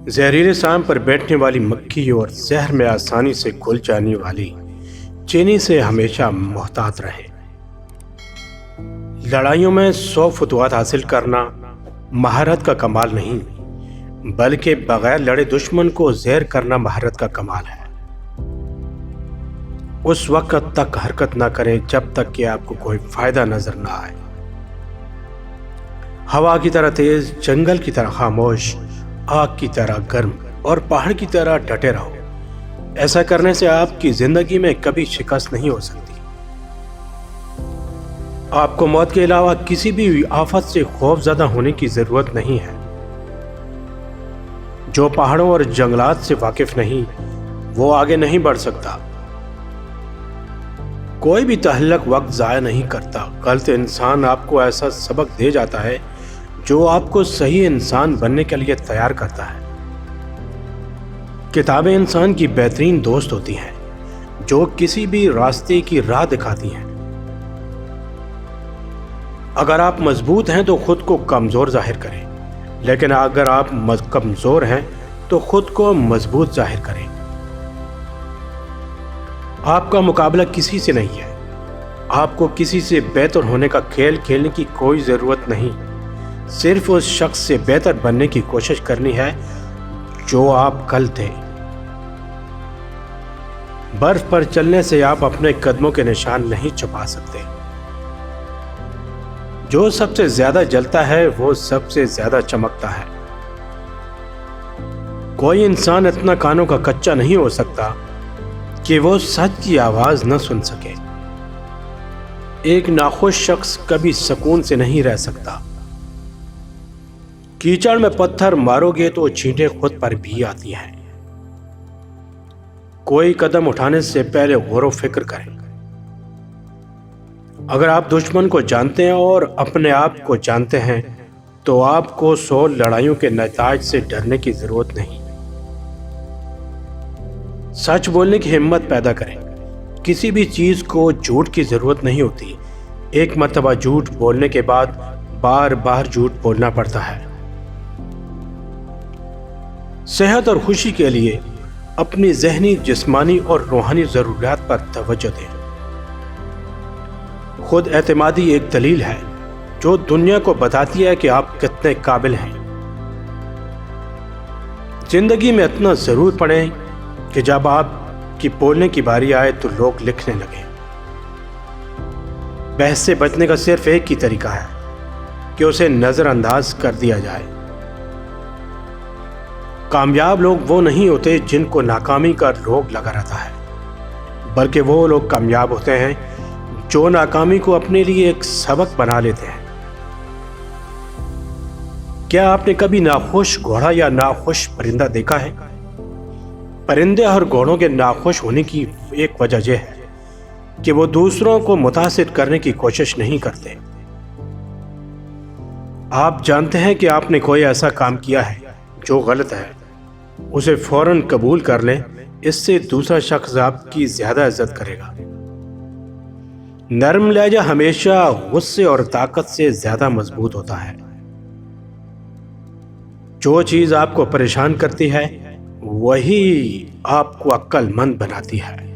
زہریلے سام پر بیٹھنے والی مکھی اور زہر میں آسانی سے گھل جانے والی چینی سے ہمیشہ محتاط رہیں۔ لڑائیوں میں 100 فتوحات حاصل کرنا مہارت کا کمال نہیں، بلکہ بغیر لڑے دشمن کو زہر کرنا مہارت کا کمال ہے۔ اس وقت تک حرکت نہ کریں جب تک کہ آپ کو کوئی فائدہ نظر نہ آئے۔ ہوا کی طرح تیز، جنگل کی طرح خاموش، آگ کی طرح گرم اور پہاڑ کی طرح ڈٹے رہو۔ ایسا کرنے سے آپ کی زندگی میں کبھی شکست نہیں ہو سکتی۔ آپ کو موت کے علاوہ کسی بھی آفت سے خوف زدہ ہونے کی ضرورت نہیں ہے۔ جو پہاڑوں اور جنگلات سے واقف نہیں، وہ آگے نہیں بڑھ سکتا۔ کوئی بھی تہلک وقت ضائع نہیں کرتا۔ غلط انسان آپ کو ایسا سبق دے جاتا ہے جو آپ کو صحیح انسان بننے کے لیے تیار کرتا ہے۔ کتابیں انسان کی بہترین دوست ہوتی ہیں جو کسی بھی راستے کی راہ دکھاتی ہیں۔ اگر آپ مضبوط ہیں تو خود کو کمزور ظاہر کریں، لیکن اگر آپ کمزور ہیں تو خود کو مضبوط ظاہر کریں۔ آپ کا مقابلہ کسی سے نہیں ہے۔ آپ کو کسی سے بہتر ہونے کا کھیل کھیلنے کی کوئی ضرورت نہیں، صرف اس شخص سے بہتر بننے کی کوشش کرنی ہے جو آپ کل تھے۔ برف پر چلنے سے آپ اپنے قدموں کے نشان نہیں چھپا سکتے۔ جو سب سے زیادہ جلتا ہے وہ سب سے زیادہ چمکتا ہے۔ کوئی انسان اتنا کانوں کا کچا نہیں ہو سکتا کہ وہ سچ کی آواز نہ سن سکے۔ ایک ناخوش شخص کبھی سکون سے نہیں رہ سکتا۔ کیچڑ میں پتھر مارو گے تو چھینٹیں خود پر بھی آتی ہیں۔ کوئی قدم اٹھانے سے پہلے غور و فکر کریں۔ اگر آپ دشمن کو جانتے ہیں اور اپنے آپ کو جانتے ہیں تو آپ کو 100 لڑائیوں کے نتائج سے ڈرنے کی ضرورت نہیں۔ سچ بولنے کی ہمت پیدا کریں۔ کسی بھی چیز کو جھوٹ کی ضرورت نہیں ہوتی۔ ایک مرتبہ جھوٹ بولنے کے بعد بار بار جھوٹ بولنا پڑتا ہے۔ صحت اور خوشی کے لیے اپنی ذہنی، جسمانی اور روحانی ضروریات پر توجہ دیں۔ خود اعتمادی ایک دلیل ہے جو دنیا کو بتاتی ہے کہ آپ کتنے قابل ہیں۔ زندگی میں اتنا ضرور پڑھیں کہ جب آپ کی بولنے کی باری آئے تو لوگ لکھنے لگیں۔ بحث سے بچنے کا صرف ایک ہی طریقہ ہے کہ اسے نظر انداز کر دیا جائے۔ کامیاب لوگ وہ نہیں ہوتے جن کو ناکامی کا روگ لگا رہتا ہے، بلکہ وہ لوگ کامیاب ہوتے ہیں جو ناکامی کو اپنے لیے ایک سبق بنا لیتے ہیں۔ کیا آپ نے کبھی ناخوش گھوڑا یا ناخوش پرندہ دیکھا ہے؟ پرندے اور گھوڑوں کے ناخوش ہونے کی ایک وجہ یہ ہے کہ وہ دوسروں کو متاثر کرنے کی کوشش نہیں کرتے۔ آپ جانتے ہیں کہ آپ نے کوئی ایسا کام کیا ہے جو غلط ہے، اسے فوراً قبول کر لیں، اس سے دوسرا شخص آپ کی زیادہ عزت کرے گا۔ نرم لہجہ ہمیشہ غصے اور طاقت سے زیادہ مضبوط ہوتا ہے۔ جو چیز آپ کو پریشان کرتی ہے وہی آپ کو عقل مند بناتی ہے۔